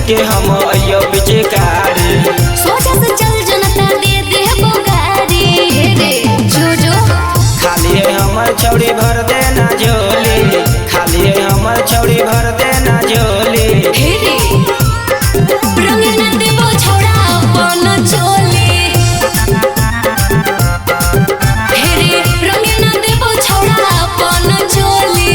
लेके हम अयो पिचकारी। सोचा से चल जनता दे दे बोगारी रे जो जो खाली है हमर छौड़ी भर देना झोली, खाली है हमर छौड़ी भर देना झोली। हे रे रंग ना देबो छोड़ा अपन चोली। हे रे रंग ना देबो छोड़ा अपन चोली।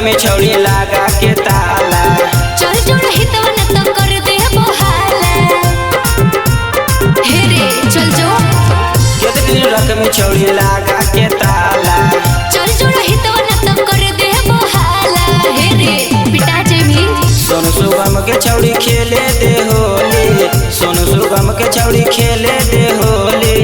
में छौड़ी लागा के ताला, चल जोड़ हितवा न तो कर दे बोहाला। हे रे चल जो केते दिन रख में छौड़ी लागा के ताला, चल जोड़ हितवा न तो कर दे बोहाला। हे रे पिटा जेमी सोनू सुगम के छौड़ी खेले दे होली, सोनू सुगम के छौड़ी खेले दे होली।